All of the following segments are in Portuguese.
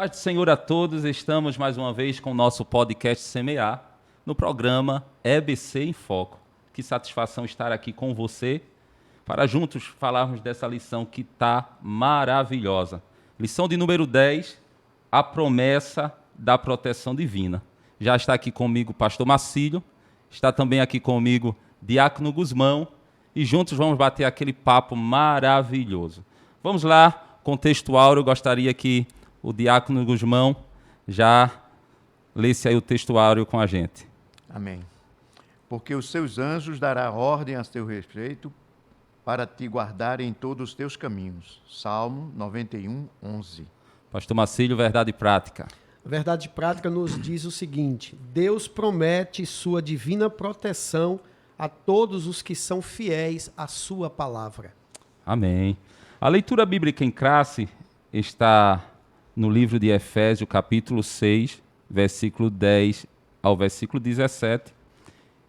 Paz do Senhor a todos, estamos mais uma vez com o nosso podcast Semear, no programa EBC em Foco. Que satisfação estar aqui com você, para juntos falarmos dessa lição que está maravilhosa. Lição de número 10, a promessa da proteção divina. Já está aqui comigo o pastor Marcílio, está também aqui comigo Diácono Guzmão, e juntos vamos bater aquele papo maravilhoso. Vamos lá, contexto áureo, gostaria que o Diácono Guzmão já lesse aí o texto áureo com a gente. Amém. Porque os seus anjos dará ordem a teu respeito para te guardarem em todos os teus caminhos. Salmo 91, 11. Pastor Marcílio, verdade e prática. A verdade prática nos diz o seguinte: Deus promete sua divina proteção a todos os que são fiéis à sua palavra. Amém. A leitura bíblica em classe está no livro de Efésios, capítulo 6, versículo 10 ao versículo 17,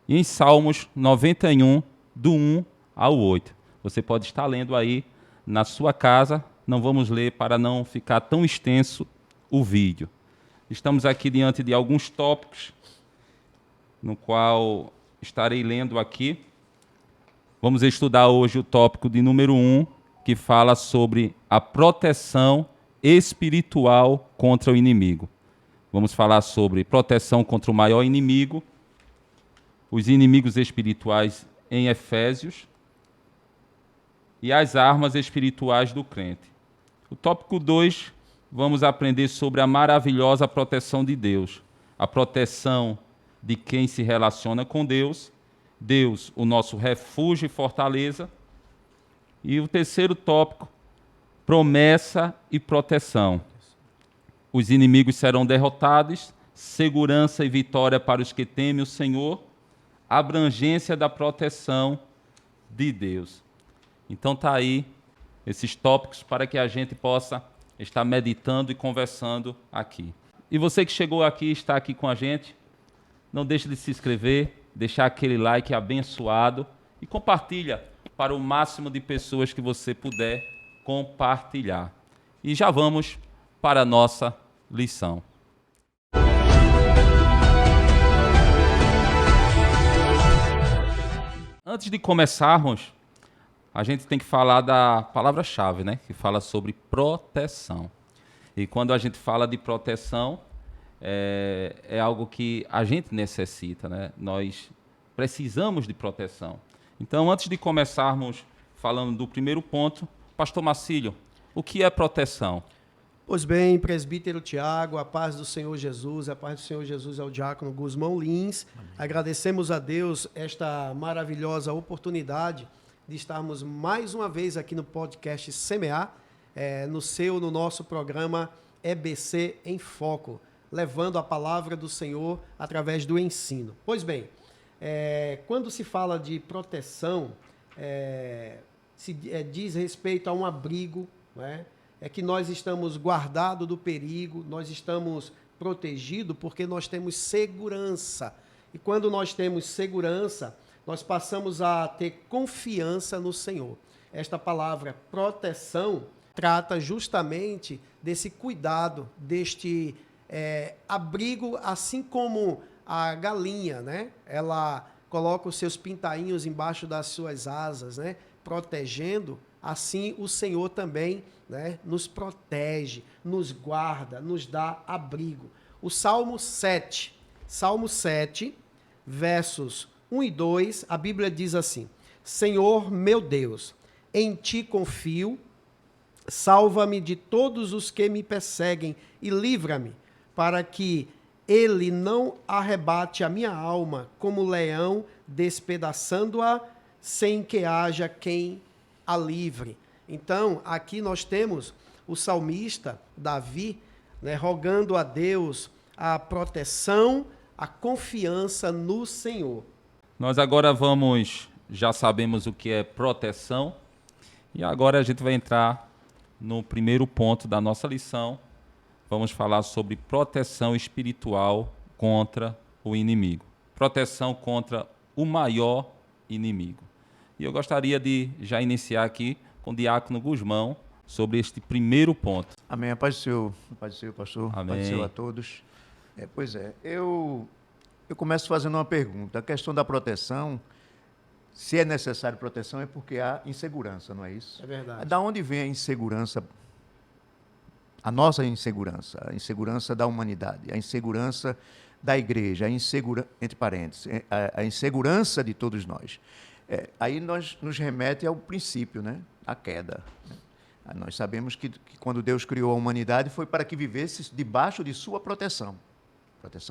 e em Salmos 91, do 1 ao 8. Você pode estar lendo aí na sua casa, não vamos ler para não ficar tão extenso o vídeo. Estamos aqui diante de alguns tópicos, no qual estarei lendo aqui. Vamos estudar hoje o tópico de número 1, que fala sobre a proteção espiritual contra o inimigo. Vamos falar sobre proteção contra o maior inimigo, os inimigos espirituais em Efésios e as armas espirituais do crente. O tópico 2, vamos aprender sobre a maravilhosa proteção de Deus, a proteção de quem se relaciona com Deus, Deus, o nosso refúgio e fortaleza. E o terceiro tópico, promessa e proteção. Os inimigos serão derrotados, segurança e vitória para os que temem o Senhor, abrangência da proteção de Deus. Então está aí esses tópicos para que a gente possa estar meditando e conversando aqui. E você que chegou aqui, está aqui com a gente, não deixe de se inscrever, deixar aquele like abençoado e compartilha para o máximo de pessoas que você puder compartilhar. E já vamos para a nossa lição. Antes de começarmos, a gente tem que falar da palavra-chave, né? Que fala sobre proteção. E quando a gente fala de proteção, é algo que a gente necessita, né? Nós precisamos de proteção. Então, antes de começarmos falando do primeiro ponto, pastor Marcílio, o que é proteção? Pois bem, presbítero Tiago, a paz do Senhor Jesus, a paz do Senhor Jesus ao diácono Guzmão Lins. Amém. Agradecemos a Deus esta maravilhosa oportunidade de estarmos mais uma vez aqui no podcast Semear, no nosso programa EBC em Foco, levando a palavra do Senhor através do ensino. Pois bem, quando se fala de proteção, diz respeito a um abrigo, né? É que nós estamos guardados do perigo, nós estamos protegidos porque nós temos segurança. E quando nós temos segurança, nós passamos a ter confiança no Senhor. Esta palavra proteção trata justamente desse cuidado, deste abrigo, assim como a galinha, né? Ela coloca os seus pintainhos embaixo das suas asas, né? Protegendo, assim o Senhor também, né? Nos protege, nos guarda, nos dá abrigo. O Salmo 7, versos 1 e 2, a Bíblia diz assim: Senhor meu Deus, em ti confio, salva-me de todos os que me perseguem e livra-me, para que ele não arrebate a minha alma como leão, despedaçando-a, sem que haja quem a livre. Então, aqui nós temos o salmista Davi, né, rogando a Deus a proteção, a confiança no Senhor. Nós agora já sabemos o que é proteção, e agora a gente vai entrar no primeiro ponto da nossa lição. Vamos falar sobre proteção espiritual contra o inimigo. Proteção contra o maior inimigo. E eu gostaria de já iniciar aqui com o diácono Guzmão sobre este primeiro ponto. Amém. A paz do Senhor, pastor. Amém. A paz do Senhor a todos. Pois é, eu começo fazendo uma pergunta. A questão da proteção, se é necessário proteção, é porque há insegurança, não é isso? É verdade. Da onde vem a insegurança? A nossa insegurança, a insegurança da humanidade, a insegurança da igreja, entre parênteses, a insegurança de todos nós. Aí nos remete ao princípio, né? A queda. Nós sabemos que quando Deus criou a humanidade foi para que vivesse debaixo de sua proteção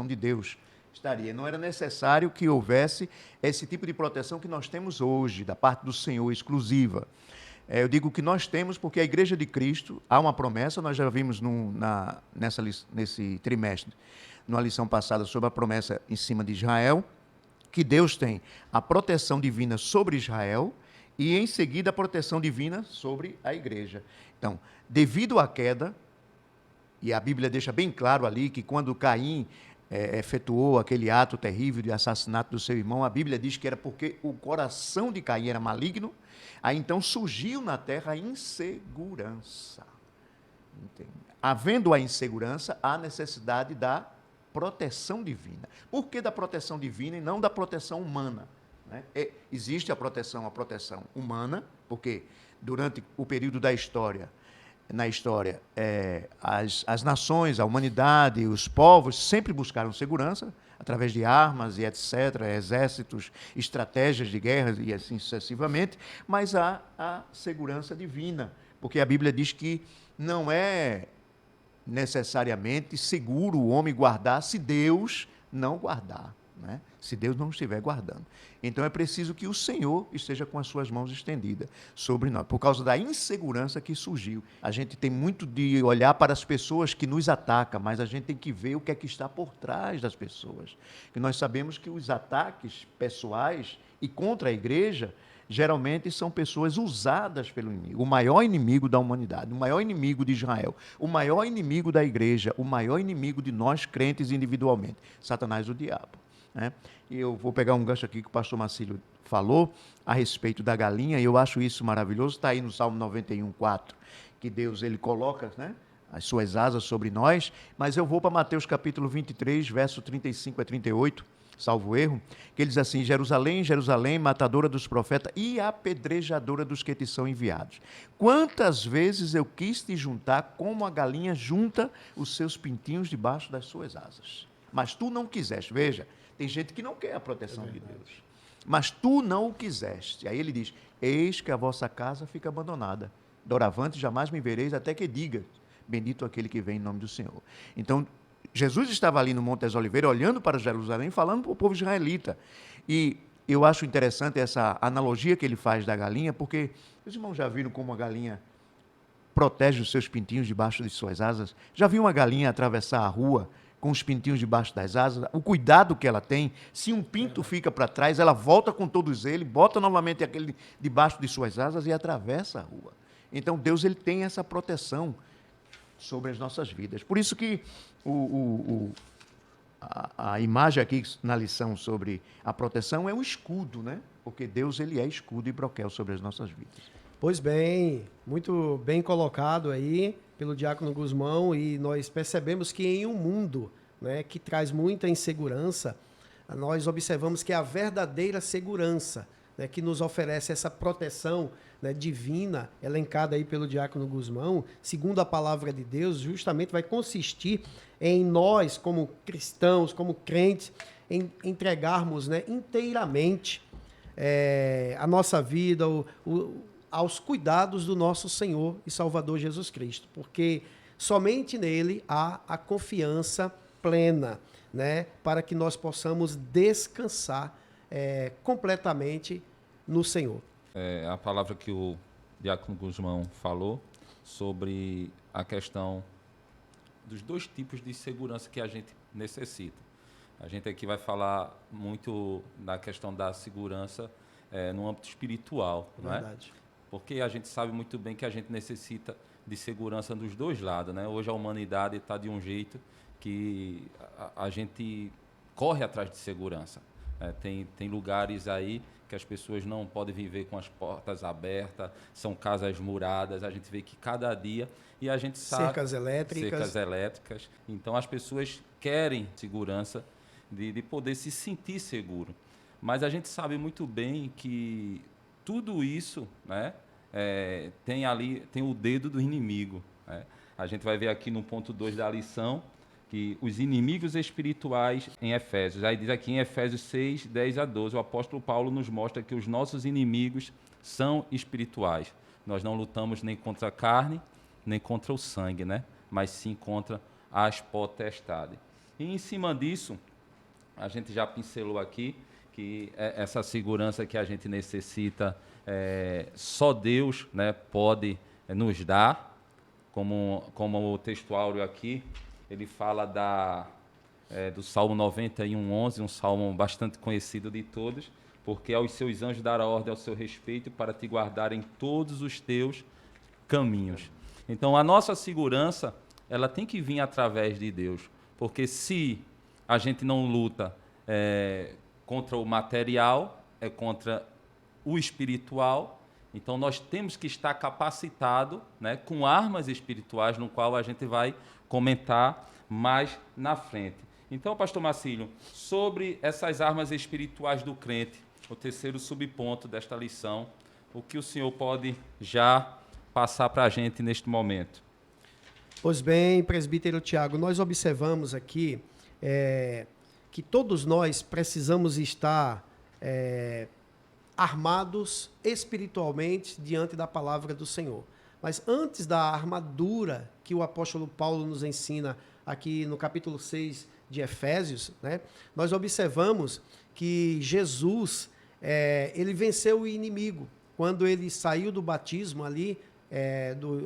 de Deus estaria. Não era necessário que houvesse esse tipo de proteção que nós temos hoje, da parte do Senhor, exclusiva. Eu digo que nós temos porque a Igreja de Cristo, há uma promessa, nós já vimos nesse trimestre, numa lição passada sobre a promessa em cima de Israel, que Deus tem a proteção divina sobre Israel e, em seguida, a proteção divina sobre a igreja. Então, devido à queda, e a Bíblia deixa bem claro ali que quando Caim efetuou aquele ato terrível de assassinato do seu irmão, a Bíblia diz que era porque o coração de Caim era maligno, aí então surgiu na terra a insegurança. Entende? Havendo a insegurança, há necessidade da proteção divina. Por que da proteção divina e não da proteção humana? Né? Existe a proteção humana, porque durante o período da história, as nações, a humanidade, os povos sempre buscaram segurança através de armas e etc., exércitos, estratégias de guerra e assim sucessivamente, mas há a segurança divina, porque a Bíblia diz que não é necessariamente seguro o homem guardar se Deus não guardar, né? Se Deus não estiver guardando. Então é preciso que o Senhor esteja com as suas mãos estendidas sobre nós, por causa da insegurança que surgiu. A gente tem muito de olhar para as pessoas que nos atacam, mas a gente tem que ver o que é que está por trás das pessoas. E nós sabemos que os ataques pessoais e contra a igreja geralmente são pessoas usadas pelo inimigo, o maior inimigo da humanidade, o maior inimigo de Israel, o maior inimigo da igreja, o maior inimigo de nós crentes individualmente, Satanás, o diabo. Né? E eu vou pegar um gancho aqui que o pastor Marcílio falou a respeito da galinha, e eu acho isso maravilhoso, está aí no Salmo 91:4, que Deus ele coloca, né, as suas asas sobre nós, mas eu vou para Mateus capítulo 23, verso 35 a 38, salvo erro, que ele diz assim: Jerusalém, Jerusalém, matadora dos profetas e apedrejadora dos que te são enviados. Quantas vezes eu quis te juntar como a galinha junta os seus pintinhos debaixo das suas asas, mas tu não quiseste. Veja, tem gente que não quer a proteção de Deus, mas tu não o quiseste. Aí ele diz: eis que a vossa casa fica abandonada. Doravante jamais me vereis, até que diga: bendito aquele que vem em nome do Senhor. Então, Jesus estava ali no Monte das Oliveiras, olhando para Jerusalém, falando para o povo israelita. E eu acho interessante essa analogia que ele faz da galinha, porque os irmãos já viram como a galinha protege os seus pintinhos debaixo de suas asas? Já viu uma galinha atravessar a rua com os pintinhos debaixo das asas? O cuidado que ela tem, se um pinto fica para trás, ela volta com todos eles, bota novamente aquele debaixo de suas asas e atravessa a rua. Então, Deus ele tem essa proteção sobre as nossas vidas. Por isso que a imagem aqui na lição sobre a proteção é um escudo, né? Porque Deus ele é escudo e broquel sobre as nossas vidas. Pois bem, muito bem colocado aí pelo diácono Guzmão, e nós percebemos que em um mundo, né, que traz muita insegurança, nós observamos que a verdadeira segurança, né, que nos oferece essa proteção, né, divina, elencada aí pelo diácono Guzmão, segundo a palavra de Deus, justamente vai consistir em nós, como cristãos, como crentes, em entregarmos, né, inteiramente a nossa vida aos cuidados do nosso Senhor e Salvador Jesus Cristo, porque somente nele há a confiança plena, né, para que nós possamos descansar completamente no Senhor. A palavra que o diácono Guzmão falou sobre a questão dos dois tipos de segurança que a gente necessita. A gente aqui vai falar muito da questão da segurança no âmbito espiritual, não é? Porque a gente sabe muito bem que a gente necessita de segurança dos dois lados, né? Hoje a humanidade está de um jeito que a gente corre atrás de segurança. Tem lugares aí que as pessoas não podem viver com as portas abertas, são casas muradas, a gente vê que cada dia, e a gente sabe... Cercas elétricas. Então, as pessoas querem segurança de poder se sentir seguro. Mas a gente sabe muito bem que tudo isso, né, tem o dedo do inimigo, né? A gente vai ver aqui no ponto 2 da lição, que os inimigos espirituais em Efésios. Aí diz aqui em Efésios 6, 10 a 12, o apóstolo Paulo nos mostra que os nossos inimigos são espirituais. Nós não lutamos nem contra a carne, nem contra o sangue, né? Mas sim contra as potestades. E em cima disso, a gente já pincelou aqui que essa segurança que a gente necessita, só Deus, né, pode nos dar, como o textuário aqui, ele fala do Salmo 91:11, um salmo bastante conhecido de todos, porque aos seus anjos dará ordem ao seu respeito para te guardar em todos os teus caminhos. Então, a nossa segurança, ela tem que vir através de Deus, porque se a gente não luta contra o material, é contra o espiritual, então nós temos que estar capacitado, né, com armas espirituais, no qual a gente vai comentar mais na frente. Então, pastor Marcílio, sobre essas armas espirituais do crente, o terceiro subponto desta lição, o que o senhor pode já passar para a gente neste momento? Pois bem, presbítero Tiago, nós observamos aqui que todos nós precisamos estar armados espiritualmente diante da palavra do Senhor. Mas antes da armadura que o apóstolo Paulo nos ensina aqui no capítulo 6 de Efésios, né, nós observamos que Jesus, ele venceu o inimigo. Quando ele saiu do batismo ali,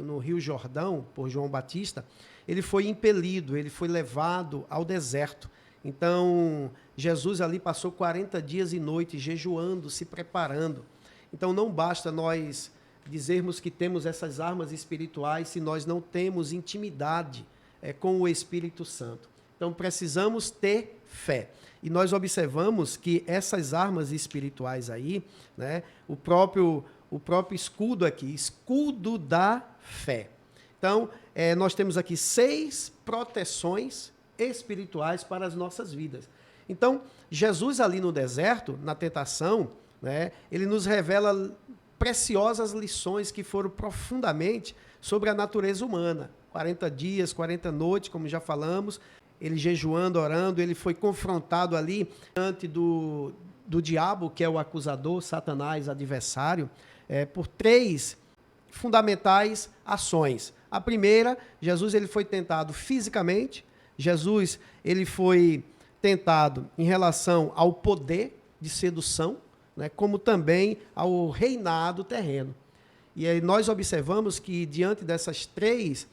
no Rio Jordão, por João Batista, ele foi impelido, ele foi levado ao deserto. Então, Jesus ali passou 40 dias e noites jejuando, se preparando. Então, não basta nós dizermos que temos essas armas espirituais se nós não temos intimidade com o Espírito Santo. Então, precisamos ter fé. E nós observamos que essas armas espirituais aí, né, o próprio escudo aqui, escudo da fé. Então, nós temos aqui 6 proteções espirituais para as nossas vidas. Então, Jesus ali no deserto, na tentação, né, ele nos revela preciosas lições que foram profundamente sobre a natureza humana. 40 dias, 40 noites, como já falamos, ele jejuando, orando, ele foi confrontado ali diante do diabo, que é o acusador, Satanás, adversário, por 3 fundamentais ações. A primeira, Jesus ele foi tentado fisicamente, Jesus ele foi tentado em relação ao poder de sedução, né, como também ao reinado terreno. E aí nós observamos que, diante dessas 3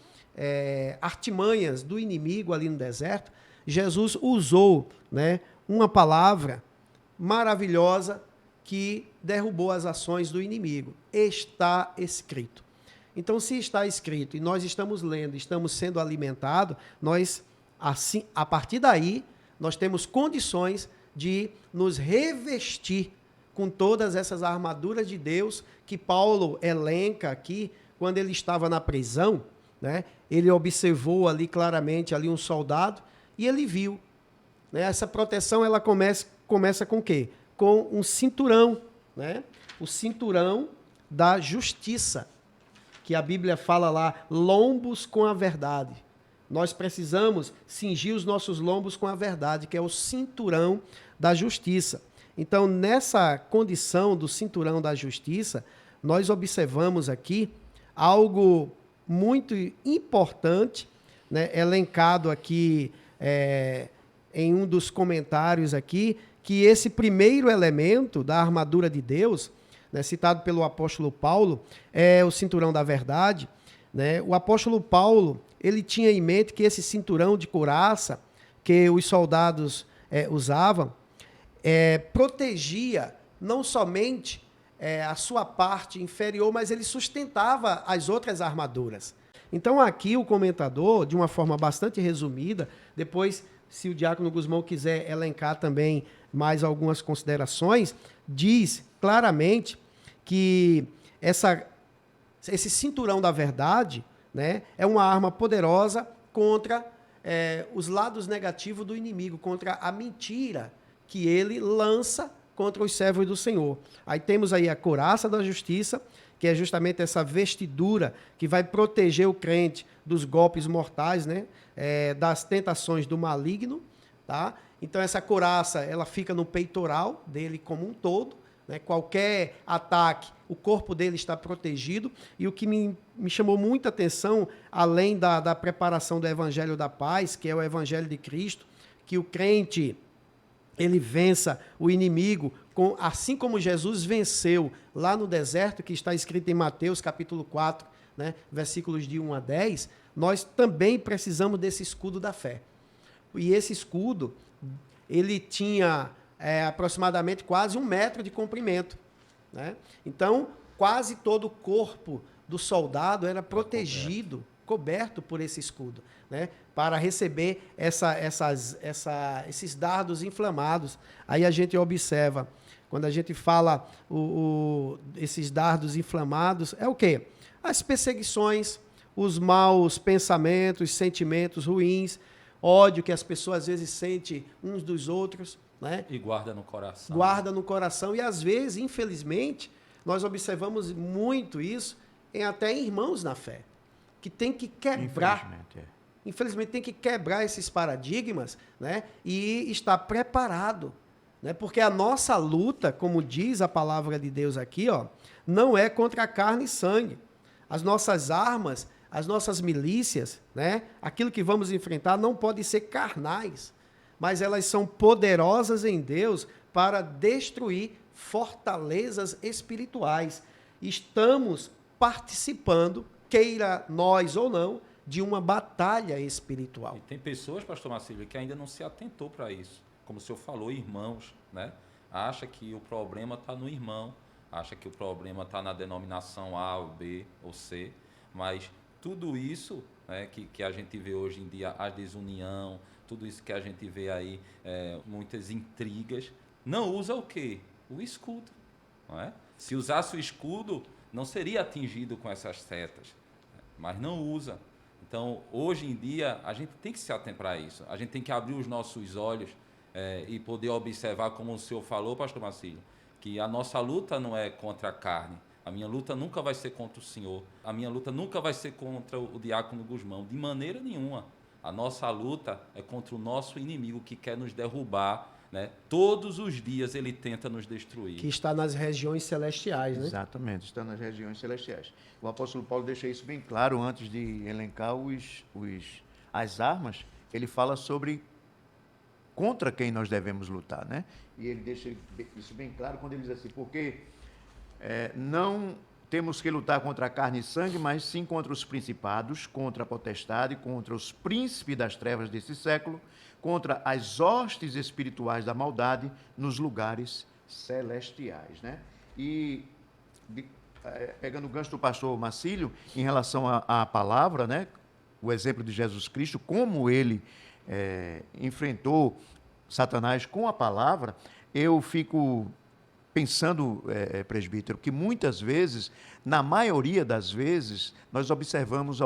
artimanhas do inimigo ali no deserto, Jesus usou, né, uma palavra maravilhosa que derrubou as ações do inimigo. Está escrito. Então, se está escrito e nós estamos lendo, estamos sendo alimentados, nós, assim, a partir daí, nós temos condições de nos revestir com todas essas armaduras de Deus que Paulo elenca aqui quando ele estava na prisão, né? Ele observou ali claramente ali um soldado e ele viu, né? Essa proteção ela começa com o quê? Com um cinturão, né? O cinturão da justiça, que a Bíblia fala lá, lombos com a verdade. Nós precisamos cingir os nossos lombos com a verdade, que é o cinturão da justiça. Então, nessa condição do cinturão da justiça, nós observamos aqui algo muito importante, né, elencado aqui em um dos comentários aqui, que esse primeiro elemento da armadura de Deus, né, citado pelo apóstolo Paulo, é o cinturão da verdade. Né? O apóstolo Paulo, ele tinha em mente que esse cinturão de couraça que os soldados usavam, protegia não somente a sua parte inferior, mas ele sustentava as outras armaduras. Então aqui o comentador, de uma forma bastante resumida, depois, se o diácono Guzmão quiser elencar também mais algumas considerações, diz claramente que esse cinturão da verdade, né, é uma arma poderosa contra os lados negativos do inimigo, contra a mentira que ele lança contra os servos do Senhor. Aí temos aí a couraça da justiça, que é justamente essa vestidura que vai proteger o crente dos golpes mortais, né, das tentações do maligno, tá? Então essa couraça, ela fica no peitoral dele como um todo, né? Qualquer ataque, o corpo dele está protegido. E o que me chamou muita atenção, além da preparação do Evangelho da Paz, que é o Evangelho de Cristo, que o crente ele vença o inimigo, assim como Jesus venceu lá no deserto, que está escrito em Mateus capítulo 4, né, versículos de 1 a 10, nós também precisamos desse escudo da fé. E esse escudo, ele tinha aproximadamente quase 1 metro de comprimento, né? Então, quase todo o corpo do soldado era protegido, coberto por esse escudo, né, para receber esses dardos inflamados. Aí a gente observa, quando a gente fala esses dardos inflamados, é o quê? As perseguições, os maus pensamentos, sentimentos ruins, ódio que as pessoas às vezes sentem uns dos outros, né? E guarda no coração. Guarda no coração. E às vezes, infelizmente, nós observamos muito isso até em irmãos na fé, que tem que quebrar. Infelizmente, tem que quebrar esses paradigmas, né? E estar preparado, né? Porque a nossa luta, como diz a palavra de Deus aqui, ó, não é contra a carne e sangue. As nossas armas, as nossas milícias, né? Aquilo que vamos enfrentar não pode ser carnais, mas elas são poderosas em Deus para destruir fortalezas espirituais. Estamos participando, queira nós ou não, de uma batalha espiritual. E tem pessoas, pastor Marcílio, que ainda não se atentou para isso. Como o senhor falou, irmãos, né? Acha que o problema está no irmão, acha que o problema está na denominação A, ou B ou C, mas tudo isso, né, que a gente vê hoje em dia, a desunião, tudo isso que a gente vê aí, muitas intrigas, não usa o quê? O escudo. Não é? Se usasse o escudo, não seria atingido com essas setas, mas não usa. Então, hoje em dia, a gente tem que se atentar para isso. A gente tem que abrir os nossos olhos e poder observar, como o senhor falou, pastor Marcílio, que a nossa luta não é contra a carne. A minha luta nunca vai ser contra o senhor. A minha luta nunca vai ser contra o diácono Gusmão, de maneira nenhuma. A nossa luta é contra o nosso inimigo que quer nos derrubar, né? Todos os dias ele tenta nos destruir. Que está nas regiões celestiais, né? Exatamente, está nas regiões celestiais. O apóstolo Paulo deixa isso bem claro antes de elencar as armas. Ele fala sobre contra quem nós devemos lutar, né? E ele deixa isso bem claro quando ele diz assim, porque não temos que lutar contra a carne e sangue, mas sim contra os principados, contra a potestade, contra os príncipes das trevas desse século, contra as hostes espirituais da maldade nos lugares celestiais, né? E pegando o gancho do pastor Marcílio, em relação à palavra, né? O exemplo de Jesus Cristo, como ele enfrentou Satanás com a palavra, eu fico pensando, presbítero, que muitas vezes, na maioria das vezes, nós observamos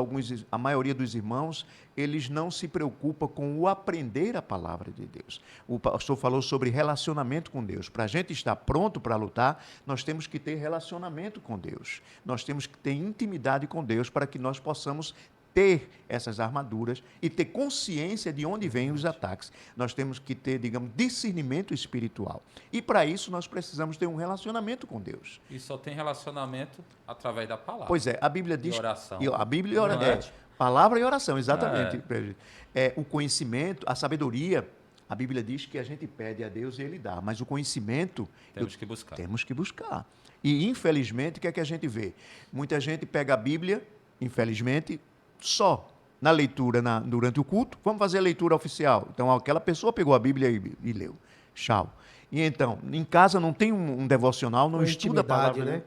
a maioria dos irmãos, eles não se preocupam com o aprender a palavra de Deus. O pastor falou sobre relacionamento com Deus. Para a gente estar pronto para lutar, nós temos que ter relacionamento com Deus. Nós temos que ter intimidade com Deus para que nós possamos ter essas armaduras e ter consciência de onde vêm os ataques. Nós temos que ter, digamos, discernimento espiritual. E para isso nós precisamos ter um relacionamento com Deus. E só tem relacionamento através da palavra. Pois é, a Bíblia diz... E oração. A Bíblia e oração. Palavra e oração, exatamente. O conhecimento, a sabedoria, a Bíblia diz que a gente pede a Deus e Ele dá, mas o conhecimento... Temos que buscar. Temos que buscar. E, infelizmente, o que é que a gente vê? Muita gente pega a Bíblia, infelizmente, só na leitura durante o culto, vamos fazer a leitura oficial. Então, aquela pessoa pegou a Bíblia e leu. Tchau. E então, em casa não tem um devocional, não estuda a palavra, né?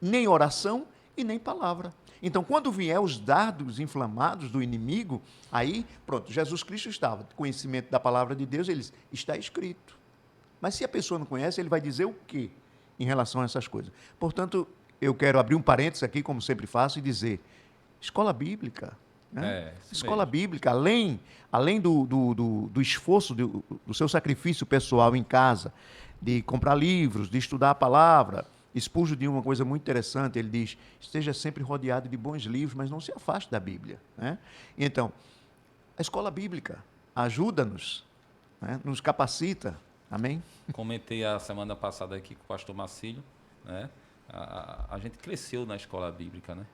Nem oração e nem palavra. Então, quando vier os dardos inflamados do inimigo, aí, pronto, Jesus Cristo estava, conhecimento da palavra de Deus, ele diz, está escrito. Mas se a pessoa não conhece, ele vai dizer o quê em relação a essas coisas? Portanto, eu quero abrir um parênteses aqui, como sempre faço, e dizer: escola bíblica. Né? Isso Escola mesmo. bíblica, além do esforço, do seu sacrifício pessoal em casa, de comprar livros, de estudar a palavra. Spurgeon diz uma coisa muito interessante, ele diz: esteja sempre rodeado de bons livros, mas não se afaste da Bíblia. Né? Então, a escola bíblica ajuda-nos, né? Nos capacita. Amém? Comentei a semana passada aqui com o pastor Marcílio, né? A gente cresceu na escola bíblica, né?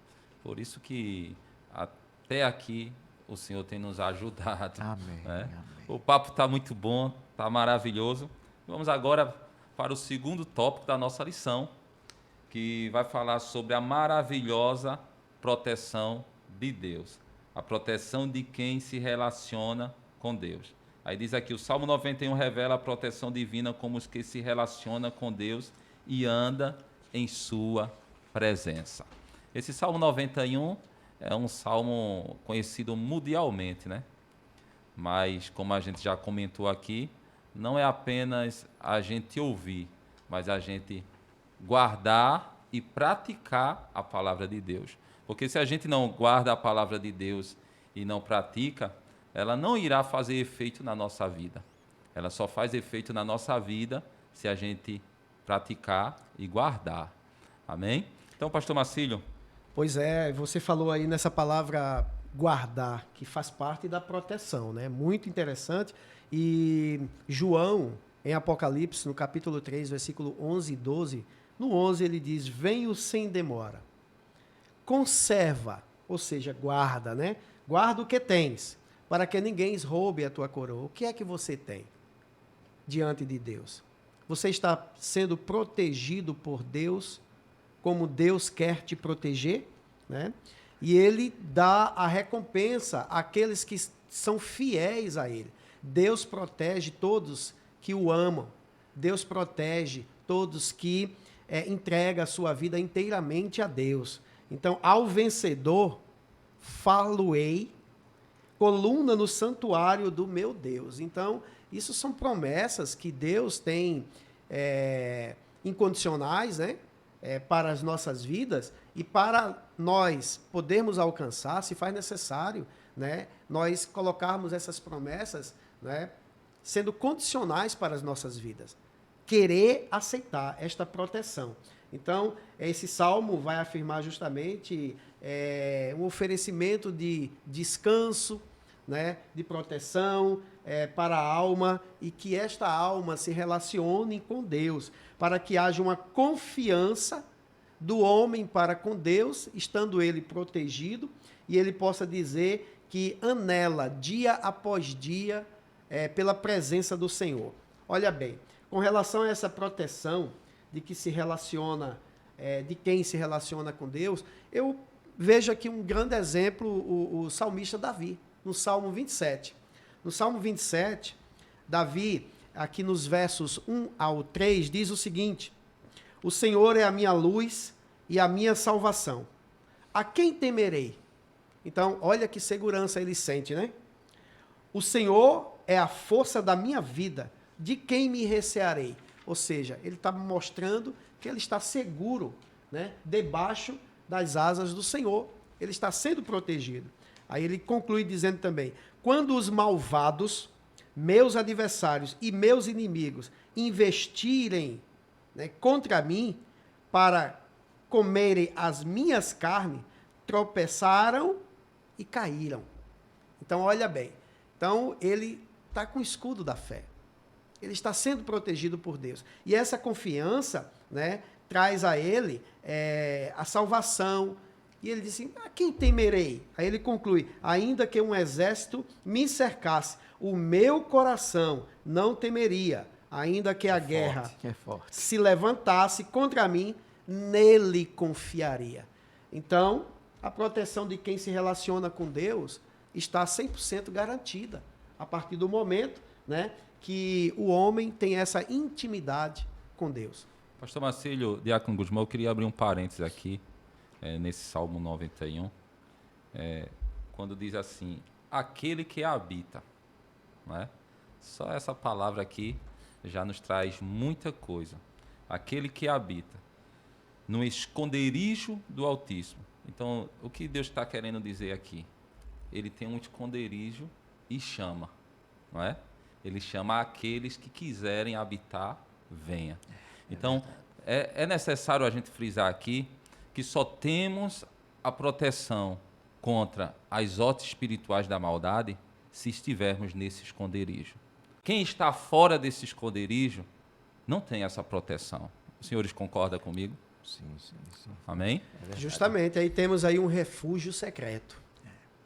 Por isso que até aqui o Senhor tem nos ajudado. Amém. Né? Amém. O papo está muito bom, está maravilhoso. Vamos agora para o segundo tópico da nossa lição, que vai falar sobre a maravilhosa proteção de Deus. A proteção de quem se relaciona com Deus. Aí diz aqui, o Salmo 91 revela a proteção divina como os que se relacionam com Deus e anda em sua presença. Esse Salmo 91 é um salmo conhecido mundialmente, né? Mas, como a gente já comentou aqui, não é apenas a gente ouvir, mas a gente guardar e praticar a palavra de Deus. Porque se a gente não guarda a palavra de Deus e não pratica, ela não irá fazer efeito na nossa vida. Ela só faz efeito na nossa vida se a gente praticar e guardar. Amém? Então, pastor Marcílio. Pois é, você falou aí nessa palavra guardar, que faz parte da proteção, né? Muito interessante. E João, em Apocalipse, no capítulo 3, versículo 11 e 12, no 11 ele diz: venho sem demora. Conserva, ou seja, guarda, né? Guarda o que tens, para que ninguém roube a tua coroa. O que é que você tem diante de Deus? Você está sendo protegido por Deus, como Deus quer te proteger, né? E Ele dá a recompensa àqueles que são fiéis a Ele. Deus protege todos que o amam. Deus protege todos que entregam a sua vida inteiramente a Deus. Então, ao vencedor, falo-ei, coluna no santuário do meu Deus. Então, isso são promessas que Deus tem incondicionais, né? Para as nossas vidas, e para nós podermos alcançar, se faz necessário, né, nós colocarmos essas promessas, né, sendo condicionais para as nossas vidas. Querer aceitar esta proteção. Então, esse salmo vai afirmar justamente um oferecimento de descanso, né, de proteção para a alma, e que esta alma se relacione com Deus, para que haja uma confiança do homem para com Deus, estando ele protegido, e ele possa dizer que anela dia após dia pela presença do Senhor. Olha bem, com relação a essa proteção de que se relaciona, de quem se relaciona com Deus, eu vejo aqui um grande exemplo, o salmista Davi, no Salmo 27. No Salmo 27, Davi, aqui nos versos 1 ao 3, diz o seguinte: o Senhor é a minha luz e a minha salvação. A quem temerei? Então, olha que segurança ele sente, né? O Senhor é a força da minha vida. De quem me recearei? Ou seja, ele está mostrando que ele está seguro, né, debaixo das asas do Senhor. Ele está sendo protegido. Aí ele conclui dizendo também: quando os malvados, meus adversários e meus inimigos, investirem, né, contra mim para comerem as minhas carnes, tropeçaram e caíram. Então, olha bem. Então, ele está com o escudo da fé. Ele está sendo protegido por Deus. E essa confiança, né, traz a ele a salvação. E ele diz assim: a quem temerei? Aí ele conclui: ainda que um exército me cercasse, o meu coração não temeria. Ainda que a guerra se levantasse contra mim, nele confiaria. Então, a proteção de quem se relaciona com Deus está 100% garantida, a partir do momento, né, que o homem tem essa intimidade com Deus. Pastor Marcílio, Diácono Guzmão, eu queria abrir um parênteses aqui, nesse Salmo 91, quando diz assim: aquele que habita, né? Só essa palavra aqui já nos traz muita coisa. Aquele que habita no esconderijo do Altíssimo. Então, o que Deus está querendo dizer aqui? Ele tem um esconderijo e chama, não é? Ele chama aqueles que quiserem habitar, venha. Então, é necessário a gente frisar aqui que só temos a proteção contra as hostes espirituais da maldade se estivermos nesse esconderijo. Quem está fora desse esconderijo não tem essa proteção. Os senhores concordam comigo? Sim. Amém? Justamente, aí temos aí um refúgio secreto.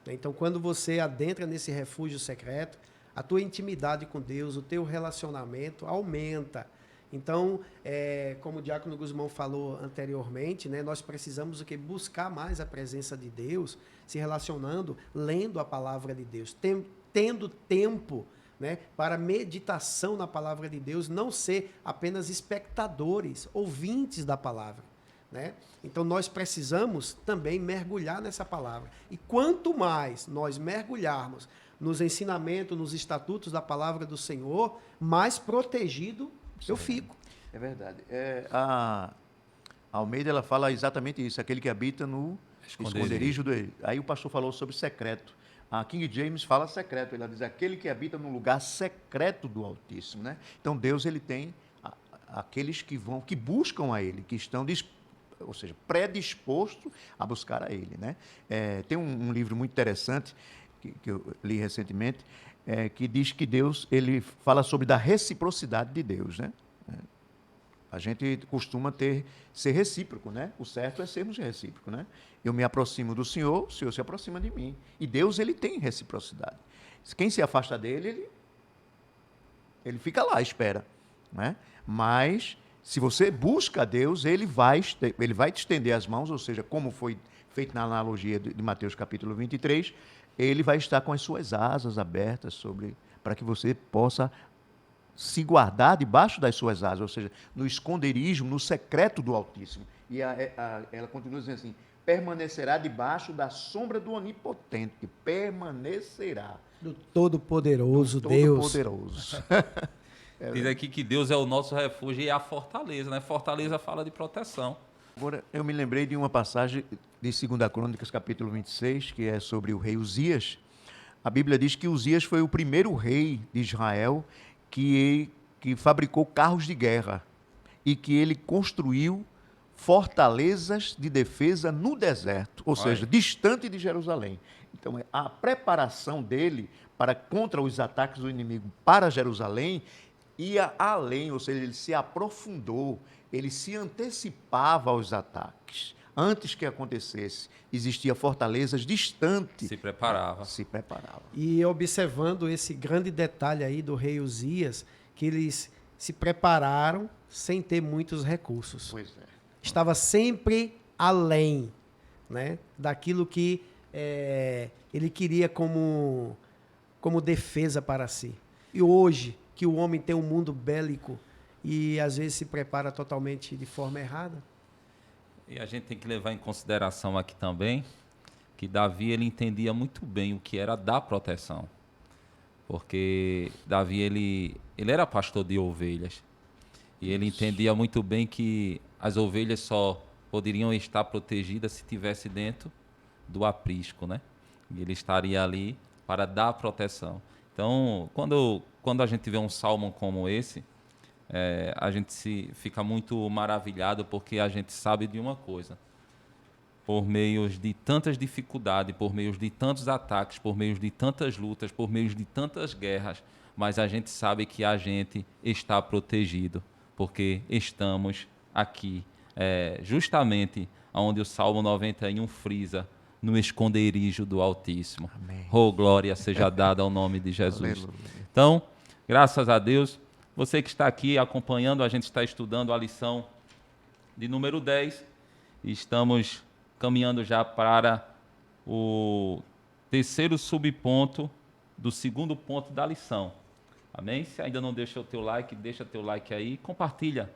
Então, quando você adentra nesse refúgio secreto, a tua intimidade com Deus, o teu relacionamento aumenta. Então, como o Diácono Guzmão falou anteriormente, né, nós precisamos o quê? Buscar mais a presença de Deus, se relacionando, lendo a palavra de Deus, tendo tempo, né, para meditação na palavra de Deus, não ser apenas espectadores, ouvintes da palavra. Né? Então, nós precisamos também mergulhar nessa palavra. E quanto mais nós mergulharmos nos ensinamentos, nos estatutos da palavra do Senhor, mais protegido eu fico. É verdade. A Almeida, ela fala exatamente isso, aquele que habita no esconderijo do... Aí o pastor falou sobre secreto. A King James fala secreto, ela diz aquele que habita no lugar secreto do Altíssimo, né? Então Deus, ele tem aqueles que buscam a ele, que estão ou seja, predisposto a buscar a ele, né? Tem um livro muito interessante que eu li recentemente, que diz que Deus, ele fala sobre da reciprocidade de Deus, né? A gente costuma ser recíproco, né? O certo é sermos recíprocos, né? Eu me aproximo do Senhor, o Senhor se aproxima de mim. E Deus, ele tem reciprocidade. Quem se afasta dele, ele fica lá, espera, né? Mas se você busca a Deus, ele vai te estender as mãos, ou seja, como foi feito na analogia de Mateus capítulo 23, ele vai estar com as suas asas abertas para que você possa se guardar debaixo das suas asas, ou seja, no esconderijo, no secreto do Altíssimo. E ela continua dizendo assim, permanecerá debaixo da sombra do Onipotente, permanecerá. Do Todo-Poderoso Deus. Todo-Poderoso. Diz aqui que Deus é o nosso refúgio e é a fortaleza, né? Fortaleza fala de proteção. Agora, eu me lembrei de uma passagem de 2 Crônicas, capítulo 26, que é sobre o rei Uzias. A Bíblia diz que Uzias foi o primeiro rei de Israel que fabricou carros de guerra e que ele construiu fortalezas de defesa no deserto, ou seja, distante de Jerusalém. Então, a preparação dele contra os ataques do inimigo para Jerusalém ia além, ou seja, ele se aprofundou, ele se antecipava aos ataques. Antes que acontecesse, existia fortalezas distantes. Se preparava. E observando esse grande detalhe aí do rei Uzias, que eles se prepararam sem ter muitos recursos. Pois é. Estava sempre além, né, daquilo que ele queria como defesa para si. E hoje, que o homem tem um mundo bélico e às vezes se prepara totalmente de forma errada. E a gente tem que levar em consideração aqui também que Davi, ele entendia muito bem o que era dar proteção. Porque Davi, ele era pastor de ovelhas. E ele entendia muito bem que as ovelhas só poderiam estar protegidas se estivesse dentro do aprisco, né? E ele estaria ali para dar proteção. Então, quando a gente vê um salmo como esse, a gente fica muito maravilhado, porque a gente sabe de uma coisa: por meio de tantas dificuldades, por meio de tantos ataques, por meio de tantas lutas, por meio de tantas guerras, mas a gente sabe que a gente está protegido, porque estamos aqui, justamente onde o Salmo 91 frisa, no esconderijo do Altíssimo. Amém. Oh, glória seja dada ao nome de Jesus. Aleluia. Então, graças a Deus, você que está aqui acompanhando, a gente está estudando a lição de número 10 e estamos caminhando já para o terceiro subponto do segundo ponto da lição. Amém? Se ainda não deixa o teu like, deixa teu like aí e compartilha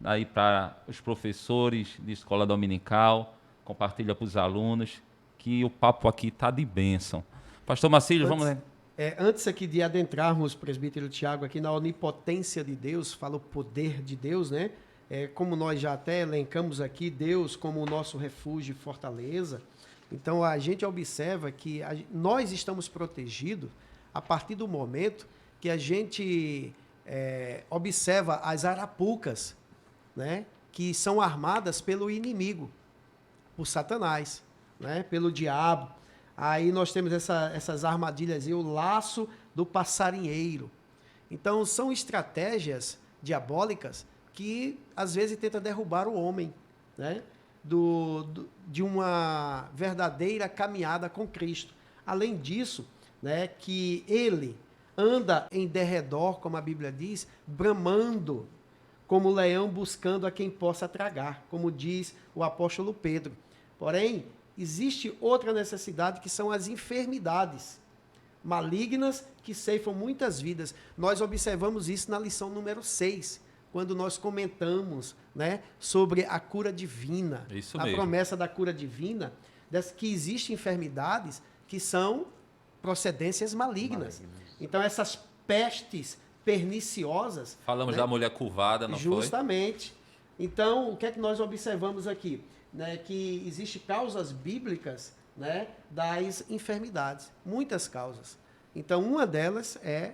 aí para os professores de escola dominical, compartilha para os alunos, que o papo aqui está de bênção. Pastor Marcílio, vamos Antes aqui de adentrarmos, presbítero Tiago, aqui na onipotência de Deus, fala o poder de Deus, né? Como nós já até elencamos aqui, Deus como o nosso refúgio e fortaleza. Então, a gente observa que nós estamos protegidos a partir do momento que a gente observa as arapucas, né? Que são armadas pelo inimigo, por Satanás, né? Pelo diabo. Aí nós temos essas armadilhas e o laço do passarinheiro. Então, são estratégias diabólicas que, às vezes, tentam derrubar o homem, né? De uma verdadeira caminhada com Cristo. Além disso, né, que ele anda em derredor, como a Bíblia diz, bramando, como o leão buscando a quem possa tragar, como diz o apóstolo Pedro. Porém, existe outra necessidade, que são as enfermidades malignas que ceifam muitas vidas. Nós observamos isso na lição número 6, quando nós comentamos, né, sobre a cura divina. Isso a mesmo. promessa da cura divina, que existem enfermidades que são procedências malignas. Então, essas pestes perniciosas... Falamos, né, da mulher curvada, não foi? Justamente. Então, o que é que nós observamos aqui? Né, que existem causas bíblicas, né, das enfermidades. Muitas causas. Então, uma delas é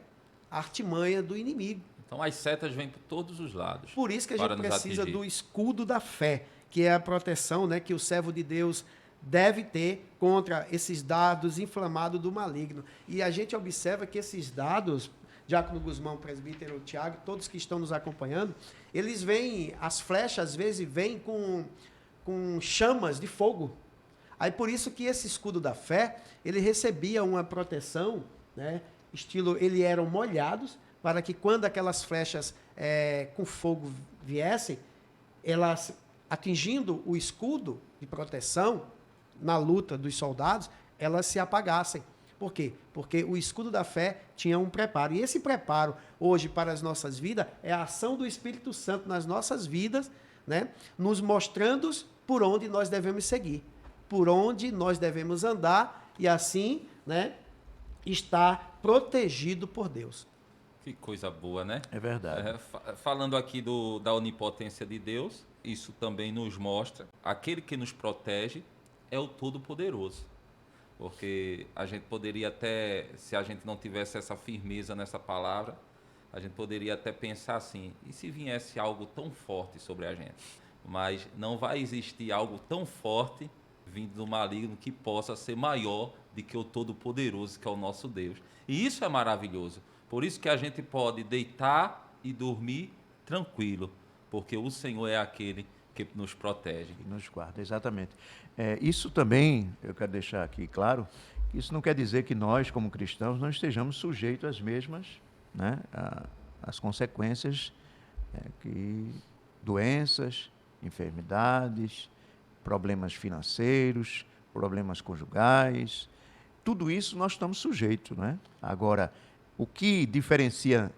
a artimanha do inimigo. Então as setas vêm por todos os lados. Por isso que a gente precisa atingir do escudo da fé, que é a proteção, né, que o servo de Deus deve ter contra esses dardos inflamados do maligno. E a gente observa que esses dardos, Diácono Guzmão, presbítero Tiago, todos que estão nos acompanhando, eles vêm, as flechas às vezes vêm com chamas de fogo. Aí por isso que esse escudo da fé, ele recebia uma proteção, né, estilo, eles eram molhados, para que quando aquelas flechas com fogo viessem, elas atingindo o escudo de proteção na luta dos soldados, elas se apagassem. Por quê? Porque o escudo da fé tinha um preparo. E esse preparo, hoje, para as nossas vidas, é a ação do Espírito Santo nas nossas vidas, né, nos mostrando por onde nós devemos seguir, por onde nós devemos andar e assim, né, estar protegido por Deus. Que coisa boa, né? É verdade. Falando aqui da onipotência de Deus, isso também nos mostra, aquele que nos protege é o Todo-Poderoso. Porque a gente poderia até, se a gente não tivesse essa firmeza nessa palavra, a gente poderia até pensar assim, e se viesse algo tão forte sobre a gente? Mas não vai existir algo tão forte vindo do maligno que possa ser maior do que o Todo-Poderoso, que é o nosso Deus. E isso é maravilhoso. Por isso que a gente pode deitar e dormir tranquilo, porque o Senhor é aquele que nos protege. E nos guarda, exatamente. Isso também, eu quero deixar aqui claro, isso não quer dizer que nós, como cristãos, não estejamos sujeitos às mesmas, né, às consequências, que doenças, enfermidades, problemas financeiros, problemas conjugais, tudo isso nós estamos sujeitos, né? Agora, o que diferencia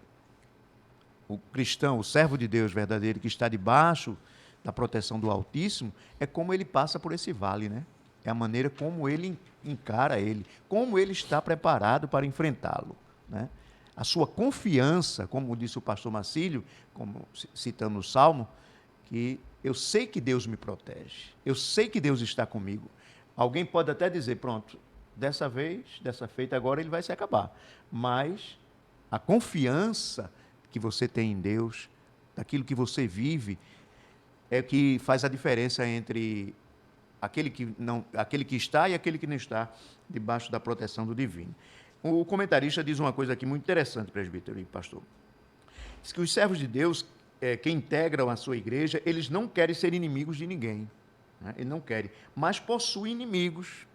o cristão, o servo de Deus verdadeiro que está debaixo da proteção do Altíssimo, é como ele passa por esse vale, né? É a maneira como ele encara ele, como ele está preparado para enfrentá-lo, né? A sua confiança, como disse o pastor Marcílio, como citando o Salmo, que eu sei que Deus me protege, eu sei que Deus está comigo. Alguém pode até dizer, pronto, dessa feita agora ele vai se acabar. Mas a confiança que você tem em Deus, daquilo que você vive, é que faz a diferença entre aquele que está e aquele que não está debaixo da proteção do divino. O comentarista diz uma coisa aqui muito interessante, presbítero e pastor. Diz que os servos de Deus, que integram a sua igreja, eles não querem ser inimigos de ninguém, né? Eles não querem, mas possuem inimigos.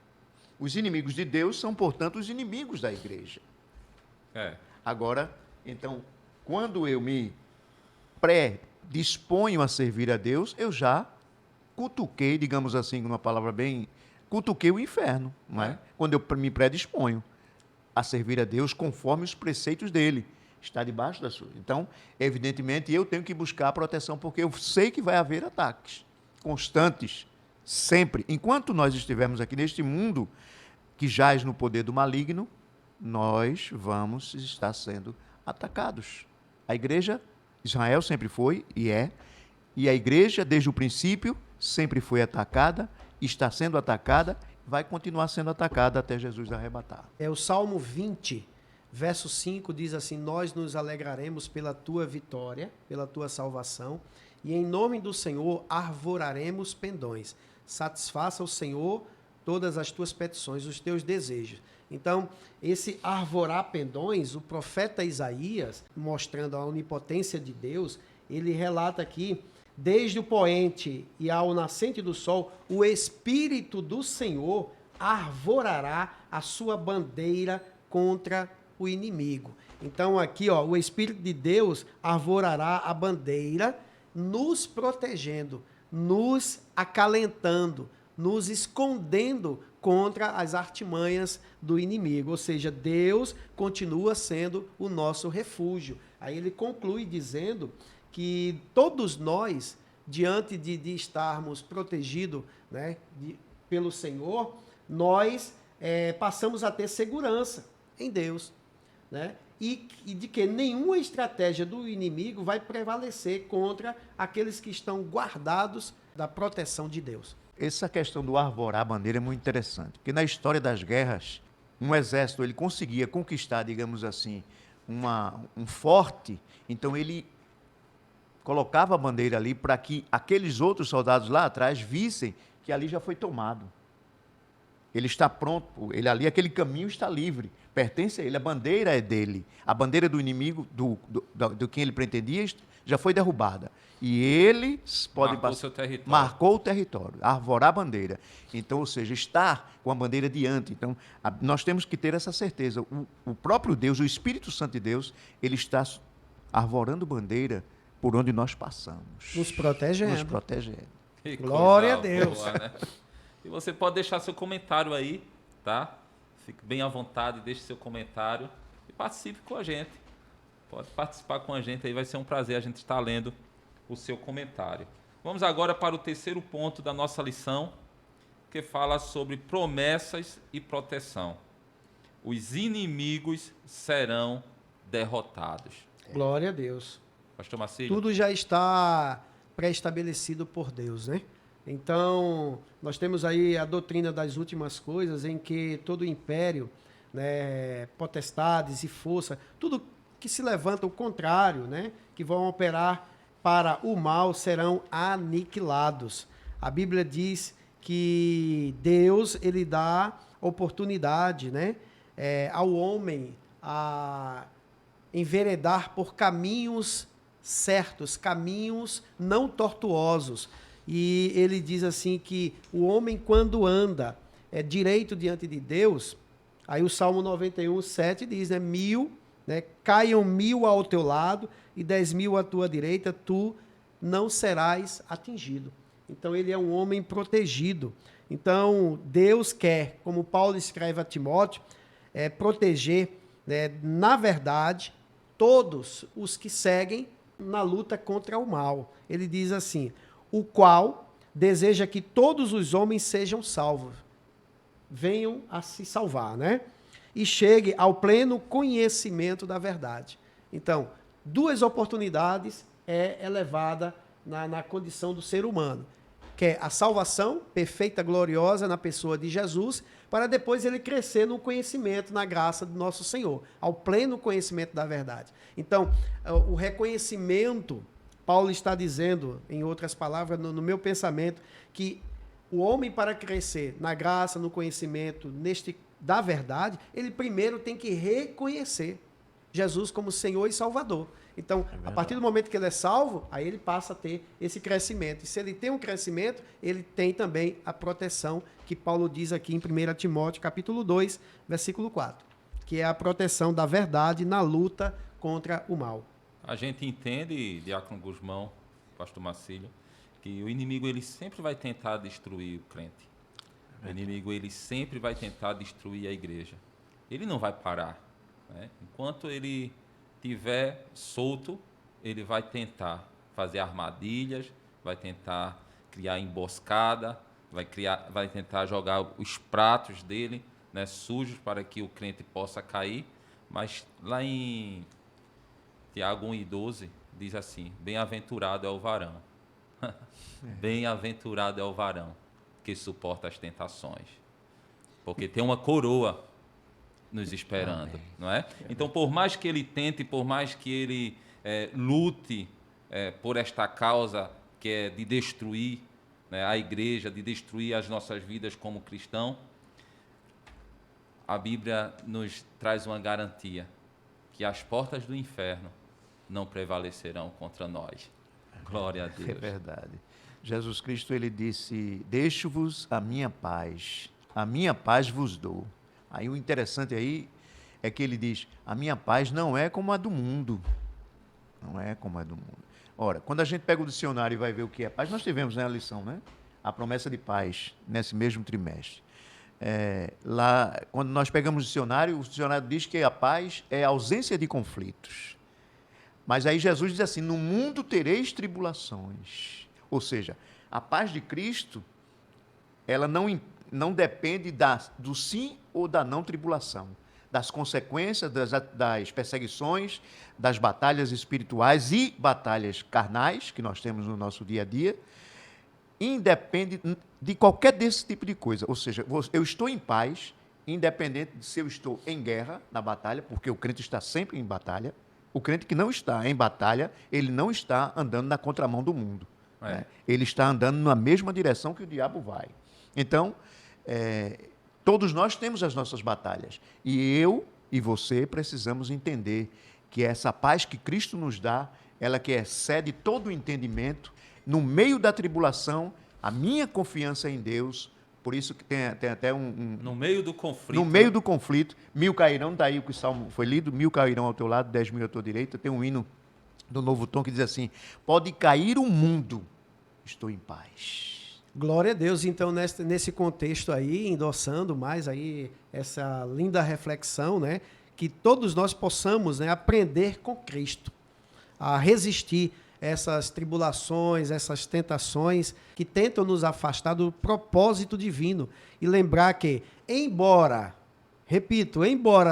Os inimigos de Deus são, portanto, os inimigos da igreja. Agora, então, quando eu me predisponho a servir a Deus, eu já cutuquei, digamos assim, numa palavra bem... cutuquei o inferno, não é? Quando eu me predisponho a servir a Deus conforme os preceitos dele. Está debaixo da sua. Então, evidentemente, eu tenho que buscar a proteção, porque eu sei que vai haver ataques constantes, sempre. Enquanto nós estivermos aqui neste mundo que jaz no poder do maligno, nós vamos estar sendo atacados. A igreja, Israel sempre foi e é, e a igreja, desde o princípio, sempre foi atacada, está sendo atacada, vai continuar sendo atacada até Jesus arrebatar. O Salmo 20, verso 5 diz assim: nós nos alegraremos pela tua vitória, pela tua salvação, e em nome do Senhor arvoraremos pendões. Satisfaça o Senhor todas as tuas petições, os teus desejos. Então, esse arvorar pendões, o profeta Isaías, mostrando a onipotência de Deus, ele relata aqui: desde o poente e ao nascente do sol, o Espírito do Senhor arvorará a sua bandeira contra o inimigo. Então aqui, o Espírito de Deus arvorará a bandeira, nos protegendo, nos acalentando, nos escondendo contra as artimanhas do inimigo. Ou seja, Deus continua sendo o nosso refúgio. Aí ele conclui dizendo que todos nós, diante de estarmos protegidos, né, pelo Senhor, nós passamos a ter segurança em Deus, né? E de que nenhuma estratégia do inimigo vai prevalecer contra aqueles que estão guardados da proteção de Deus. Essa questão do arvorar a bandeira é muito interessante, porque na história das guerras, um exército ele conseguia conquistar, digamos assim, um forte, então ele colocava a bandeira ali para que aqueles outros soldados lá atrás vissem que ali já foi tomado. Ele está pronto, ali aquele caminho está livre, pertence a ele, a bandeira é dele. A bandeira do inimigo, do quem ele pretendia, já foi derrubada. E ele marcou o território, arvorar a bandeira. Então, ou seja, estar com a bandeira diante. Então, nós temos que ter essa certeza. O próprio Deus, o Espírito Santo de Deus, ele está arvorando bandeira por onde nós passamos. Nos protegendo. Nos protegendo. Glória a Deus. Boa, né? E você pode deixar seu comentário aí, tá? Fique bem à vontade, deixe seu comentário e participe com a gente. Pode participar com a gente aí, vai ser um prazer a gente estar lendo o seu comentário. Vamos agora para o terceiro ponto da nossa lição, que fala sobre promessas e proteção. Os inimigos serão derrotados. Glória a Deus. Pastor Marcílio? Tudo já está pré-estabelecido por Deus, né? Então, nós temos aí a doutrina das últimas coisas, em que todo império, né, potestades e força, tudo que se levanta o contrário, né, que vão operar para o mal, serão aniquilados. A Bíblia diz que Deus, ele dá oportunidade, né, ao homem a enveredar por caminhos certos, caminhos não tortuosos. E ele diz assim que o homem, quando anda direito diante de Deus, aí o Salmo 91, 7 diz, caiam 1000 ao teu lado e 10.000 à tua direita, tu não serás atingido. Então ele é um homem protegido. Então Deus quer, como Paulo escreve a Timóteo, proteger, na verdade, todos os que seguem na luta contra o mal. Ele diz assim: o qual deseja que todos os homens sejam salvos, venham a se salvar, né? E chegue ao pleno conhecimento da verdade. Então, duas oportunidades é elevada na condição do ser humano, que é a salvação perfeita, gloriosa na pessoa de Jesus, para depois ele crescer no conhecimento, na graça do nosso Senhor, ao pleno conhecimento da verdade. Então, o reconhecimento, Paulo está dizendo, em outras palavras, no meu pensamento, que o homem, para crescer na graça, no conhecimento da verdade, ele primeiro tem que reconhecer Jesus como Senhor e Salvador. Então, a partir do momento que ele é salvo, aí ele passa a ter esse crescimento. E se ele tem um crescimento, ele tem também a proteção que Paulo diz aqui em 1 Timóteo, capítulo 2, versículo 4, que é a proteção da verdade na luta contra o mal. A gente entende, Diácono Guzmão, Pastor Marcílio, que o inimigo ele sempre vai tentar destruir o crente. O inimigo ele sempre vai tentar destruir a igreja. Ele não vai parar, né? Enquanto ele estiver solto, ele vai tentar fazer armadilhas, vai tentar criar emboscada, vai tentar jogar os pratos dele né, sujos para que o crente possa cair, mas lá em Tiago 1:12 diz assim: bem-aventurado é o varão, bem-aventurado é o varão que suporta as tentações, porque tem uma coroa nos esperando, Amém. não é? Então, por mais que ele tente, por mais que ele lute por esta causa que é de destruir, né, a igreja, de destruir as nossas vidas como cristão, a Bíblia nos traz uma garantia que as portas do inferno não prevalecerão contra nós. Glória a Deus. É verdade. Jesus Cristo, ele disse: deixo-vos a minha paz vos dou. Aí o interessante aí é que ele diz: a minha paz não é como a do mundo. Não é como a do mundo. Ora, quando a gente pega o dicionário e vai ver o que é paz, nós tivemos, né, a lição, né? A promessa de paz, nesse mesmo trimestre. Lá, quando nós pegamos o dicionário diz que a paz é a ausência de conflitos. Mas aí Jesus diz assim: no mundo tereis tribulações. Ou seja, a paz de Cristo, ela não depende do sim ou da não tribulação, das consequências, das perseguições, das batalhas espirituais e batalhas carnais que nós temos no nosso dia a dia, independe de qualquer desse tipo de coisa. Ou seja, eu estou em paz, independente de se eu estou em guerra, na batalha, porque o crente está sempre em batalha. O crente que não está em batalha, ele não está andando na contramão do mundo. Né? Ele está andando na mesma direção que o diabo vai. Então, todos nós temos as nossas batalhas. E eu e você precisamos entender que essa paz que Cristo nos dá, ela que excede todo o entendimento, no meio da tribulação, a minha confiança em Deus, por isso que tem até no meio do conflito. No meio do conflito, 1000 cairão, daí o que o salmo foi lido, 1000 cairão ao teu lado, 10.000 à tua direita. Tem um hino do Novo Tom que diz assim: pode cair o mundo, estou em paz. Glória a Deus. Então, nesse contexto aí, endossando mais aí essa linda reflexão, né, que todos nós possamos, né, aprender com Cristo a resistir essas tribulações, essas tentações que tentam nos afastar do propósito divino. E lembrar que, embora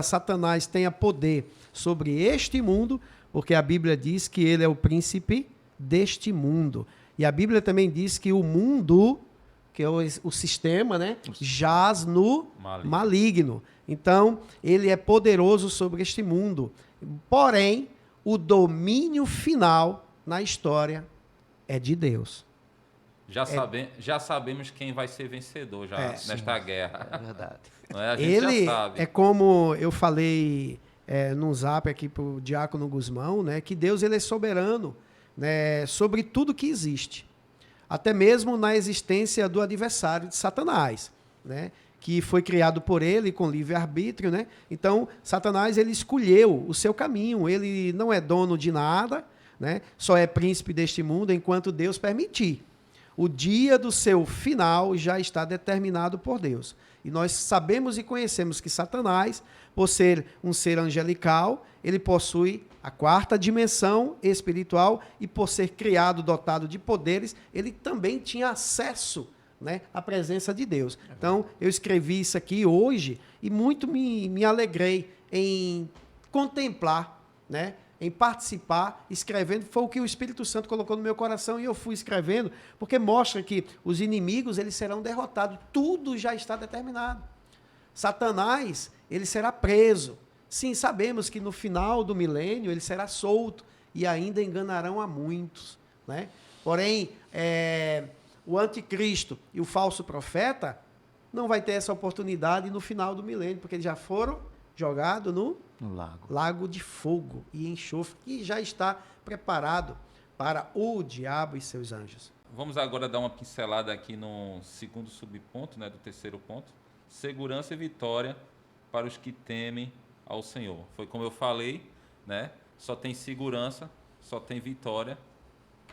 Satanás tenha poder sobre este mundo, porque a Bíblia diz que ele é o príncipe deste mundo. E a Bíblia também diz que o mundo, que é o sistema, né, jaz no maligno. Então, ele é poderoso sobre este mundo. Porém, o domínio final na história é de Deus. Já sabemos quem vai ser vencedor nesta guerra. É verdade. Não é? A gente já sabe. É como eu falei num zap aqui para o Diácono Guzmão, né, que Deus ele é soberano, né, sobre tudo que existe. Até mesmo na existência do adversário de Satanás, né, que foi criado por ele com livre-arbítrio, né? Então, Satanás ele escolheu o seu caminho, ele não é dono de nada, né? Só é príncipe deste mundo enquanto Deus permitir. O dia do seu final já está determinado por Deus. E nós sabemos e conhecemos que Satanás, por ser um ser angelical, ele possui a 4ª dimensão espiritual e por ser criado, dotado de poderes, ele também tinha acesso, né, à presença de Deus. Então, eu escrevi isso aqui hoje e muito me alegrei em contemplar, né, em participar, escrevendo. Foi o que o Espírito Santo colocou no meu coração e eu fui escrevendo, porque mostra que os inimigos eles serão derrotados. Tudo já está determinado. Satanás, ele será preso. Sim, sabemos que no final do milênio ele será solto e ainda enganarão a muitos, né? Porém, o anticristo e o falso profeta não vai ter essa oportunidade no final do milênio, porque eles já foram jogados no lago de fogo e enxofre, que já está preparado para o diabo e seus anjos. Vamos agora dar uma pincelada aqui no segundo subponto, né, do terceiro ponto. Segurança e vitória para os que temem ao Senhor. Foi como eu falei, né? Só tem segurança, só tem vitória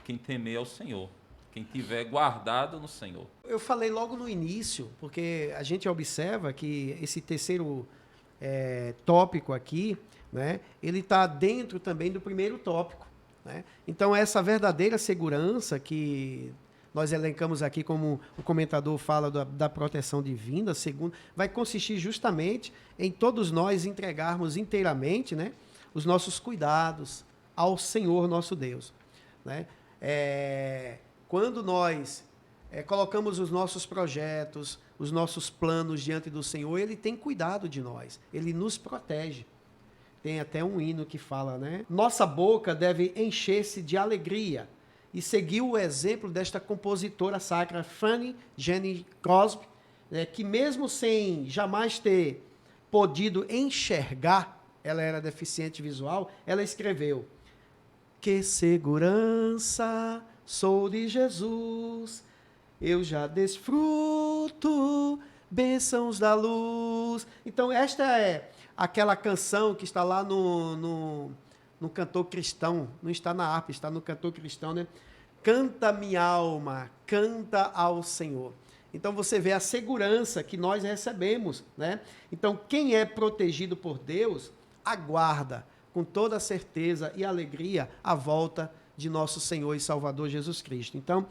quem temer ao Senhor. Quem tiver guardado no Senhor. Eu falei logo no início, porque a gente observa que esse terceiro tópico aqui, né, ele está dentro também do primeiro tópico. Né? Então, essa verdadeira segurança que nós elencamos aqui, como o comentador fala da proteção divina, segundo, vai consistir justamente em todos nós entregarmos inteiramente, né, os nossos cuidados ao Senhor nosso Deus, né? Quando nós colocamos os nossos projetos, os nossos planos diante do Senhor, Ele tem cuidado de nós, Ele nos protege. Tem até um hino que fala, né? Nossa boca deve encher-se de alegria, e seguir o exemplo desta compositora sacra, Fanny Jenny Crosby, né, que mesmo sem jamais ter podido enxergar, ela era deficiente visual, ela escreveu: que segurança sou de Jesus, eu já desfruto bênçãos da luz. Então, esta é aquela canção que está lá no cantor cristão, não está na harpa, está no cantor cristão, né? Canta minha alma, canta ao Senhor. Então, você vê a segurança que nós recebemos, né? Então, quem é protegido por Deus, aguarda com toda a certeza e alegria a volta de nosso Senhor e Salvador Jesus Cristo. Então,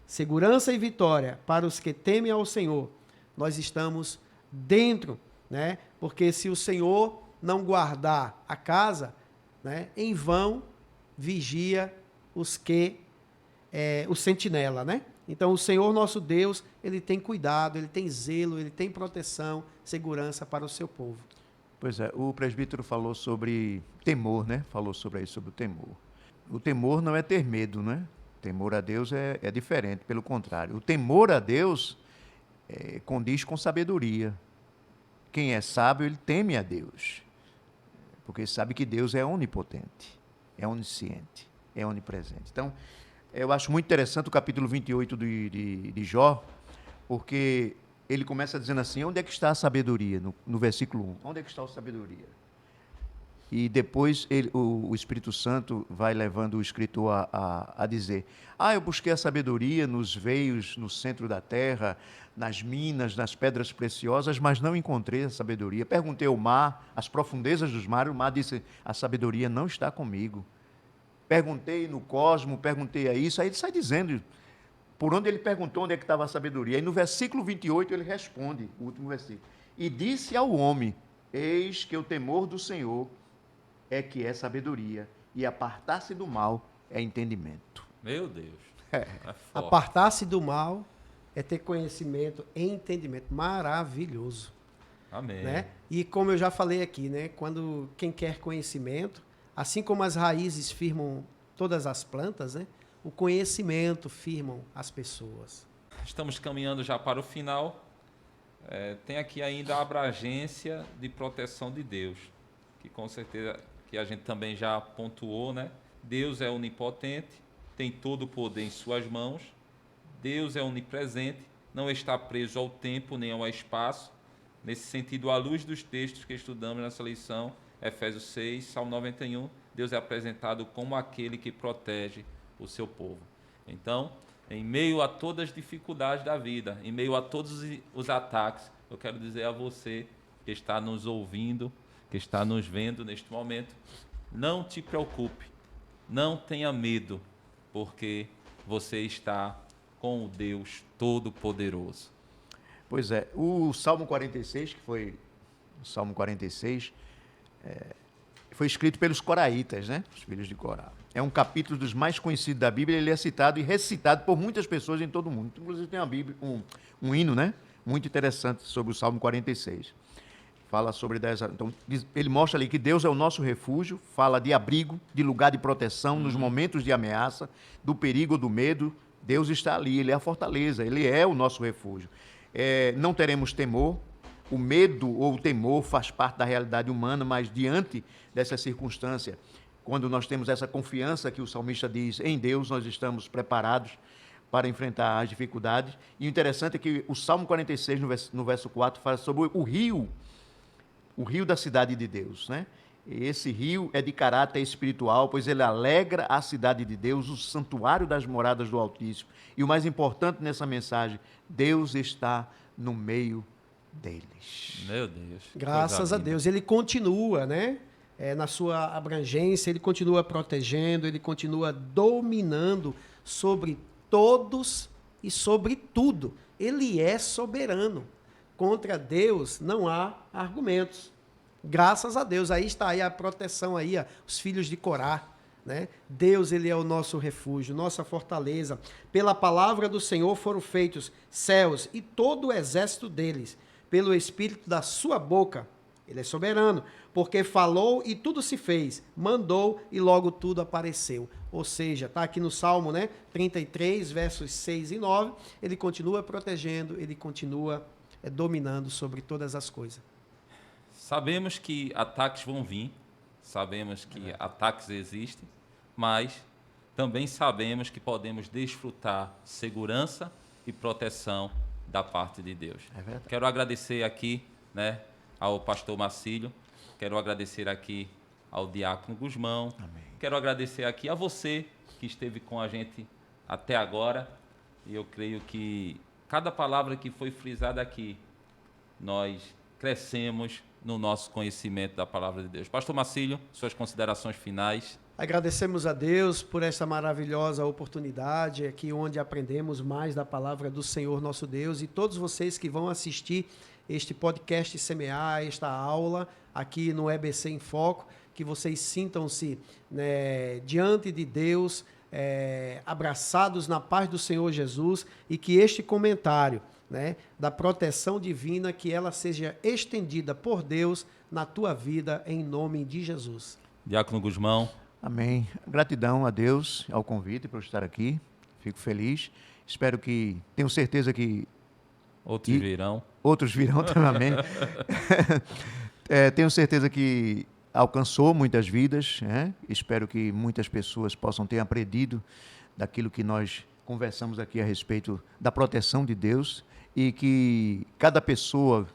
segurança e vitória para os que temem ao Senhor. Nós estamos dentro, né? Porque se o Senhor não guardar a casa, né, em vão vigia o sentinela, né? Então, o Senhor nosso Deus, Ele tem cuidado, Ele tem zelo, Ele tem proteção, segurança para o seu povo. Pois é, o presbítero falou sobre temor, né? Falou sobre o temor. O temor não é ter medo, né? Temor a Deus é diferente, pelo contrário. O temor a Deus condiz com sabedoria. Quem é sábio, ele teme a Deus, porque sabe que Deus é onipotente, é onisciente, é onipresente. Então, eu acho muito interessante o capítulo 28 de Jó, porque ele começa dizendo assim: onde é que está a sabedoria? No versículo 1, onde é que está a sabedoria? E depois o Espírito Santo vai levando o escritor a dizer: eu busquei a sabedoria nos veios, no centro da terra, nas minas, nas pedras preciosas, mas não encontrei a sabedoria. Perguntei ao mar, as profundezas dos mares, o mar disse: a sabedoria não está comigo. Perguntei no cosmo, perguntei a isso, aí ele sai dizendo por onde ele perguntou onde é que estava a sabedoria. Aí no versículo 28 ele responde, o último versículo: e disse ao homem: eis que o temor do Senhor é que é sabedoria, e apartar-se do mal é entendimento. Meu Deus. Apartar-se do mal é ter conhecimento e entendimento. Maravilhoso. Amém. Né? E como eu já falei aqui, né? Quando quem quer conhecimento, assim como as raízes firmam todas as plantas, né? O conhecimento firmam as pessoas. Estamos caminhando já para o final. Tem aqui ainda a abrangência de proteção de Deus, que com certeza que a gente também já pontuou, né? Deus é onipotente, tem todo o poder em suas mãos. Deus é onipresente, não está preso ao tempo nem ao espaço. Nesse sentido, à luz dos textos que estudamos nessa lição, Efésios 6, Salmo 91, Deus é apresentado como aquele que protege o seu povo. Então, em meio a todas as dificuldades da vida, em meio a todos os ataques, eu quero dizer a você que está nos ouvindo, que está nos vendo neste momento, não te preocupe, não tenha medo, porque você está com o Deus Todo-Poderoso. Pois é, o Salmo 46, que foi o Salmo 46, foi escrito pelos coraitas, né? Os filhos de Corá. É um capítulo dos mais conhecidos da Bíblia, ele é citado e recitado por muitas pessoas em todo o mundo. Inclusive tem uma Bíblia, um hino, né? Muito interessante sobre o Salmo 46. Fala sobre 10 anos. Então, ele mostra ali que Deus é o nosso refúgio, fala de abrigo, de lugar de proteção nos momentos de ameaça, do perigo, do medo. Deus está ali, Ele é a fortaleza, Ele é o nosso refúgio. Não teremos temor. O medo ou o temor faz parte da realidade humana, mas diante dessa circunstância, quando nós temos essa confiança que o salmista diz, em Deus nós estamos preparados para enfrentar as dificuldades. E o interessante é que o Salmo 46, no verso 4, fala sobre o rio da cidade de Deus, né? E esse rio é de caráter espiritual, pois ele alegra a cidade de Deus, o santuário das moradas do Altíssimo. E o mais importante nessa mensagem, Deus está no meio deles. Meu Deus. Graças a Deus. Ele continua, né? Na sua abrangência, ele continua protegendo, ele continua dominando sobre todos e sobre tudo. Ele é soberano. Contra Deus não há argumentos. Graças a Deus. Aí está aí a proteção, aí, os filhos de Corá. Né? Deus, ele é o nosso refúgio, nossa fortaleza. Pela palavra do Senhor foram feitos céus e todo o exército deles. Pelo espírito da sua boca, ele é soberano, porque falou e tudo se fez, mandou e logo tudo apareceu. Ou seja, está aqui no Salmo, né, 33, versos 6 e 9, ele continua protegendo, ele continua dominando sobre todas as coisas. Sabemos que ataques vão vir, sabemos que ataques existem, mas também sabemos que podemos desfrutar segurança e proteção da parte de Deus. Quero agradecer aqui, né, ao pastor Marcílio, quero agradecer aqui ao diácono Guzmão, amém. Quero agradecer aqui a você que esteve com a gente até agora, e eu creio que cada palavra que foi frisada aqui, nós crescemos no nosso conhecimento da palavra de Deus. Pastor Marcílio, suas considerações finais. Agradecemos a Deus por essa maravilhosa oportunidade aqui onde aprendemos mais da palavra do Senhor nosso Deus, e todos vocês que vão assistir este podcast Semear, esta aula aqui no EBC em Foco, que vocês sintam-se, né, diante de Deus, abraçados na paz do Senhor Jesus, e que este comentário, né, da proteção divina, que ela seja estendida por Deus na tua vida, em nome de Jesus. Diácono Guzmão. Amém. Gratidão a Deus, ao convite para eu estar aqui. Fico feliz. Espero que, tenho certeza que... Outros virão. Outros virão também. Tenho certeza que alcançou muitas vidas, né? Espero que muitas pessoas possam ter aprendido daquilo que nós conversamos aqui a respeito da proteção de Deus, e que cada pessoa,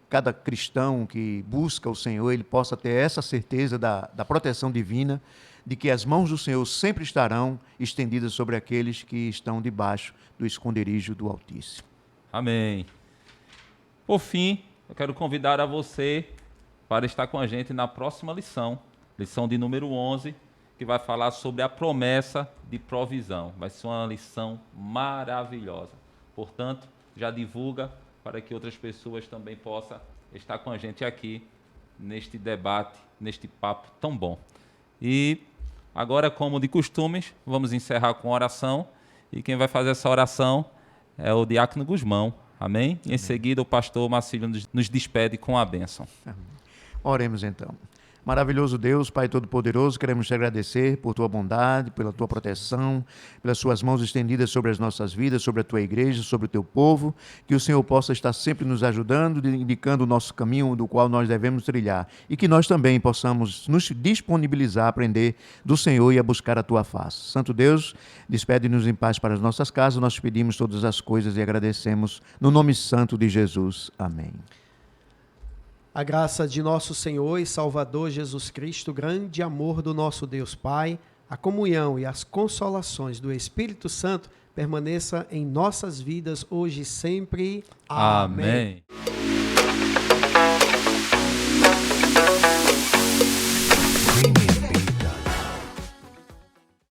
cada cristão que busca o Senhor, ele possa ter essa certeza da proteção divina, de que as mãos do Senhor sempre estarão estendidas sobre aqueles que estão debaixo do esconderijo do Altíssimo. Amém. Por fim, eu quero convidar a você para estar com a gente na próxima lição de número 11, que vai falar sobre a promessa de provisão. Vai ser uma lição maravilhosa. Portanto, já divulga para que outras pessoas também possam estar com a gente aqui neste debate, neste papo tão bom. E agora, como de costumes, vamos encerrar com oração, e quem vai fazer essa oração é o diácono Guzmão. Amém? E em seguida o pastor Marcílio nos despede com a bênção. Amém. Oremos então. Maravilhoso Deus, Pai Todo-Poderoso, queremos te agradecer por tua bondade, pela tua proteção, pelas suas mãos estendidas sobre as nossas vidas, sobre a tua igreja, sobre o teu povo, que o Senhor possa estar sempre nos ajudando, indicando o nosso caminho do qual nós devemos trilhar, e que nós também possamos nos disponibilizar a aprender do Senhor e a buscar a tua face. Santo Deus, despede-nos em paz para as nossas casas, nós te pedimos todas as coisas e agradecemos no nome santo de Jesus. Amém. A graça de nosso Senhor e Salvador Jesus Cristo, o grande amor do nosso Deus Pai, a comunhão e as consolações do Espírito Santo permaneça em nossas vidas hoje e sempre. Amém.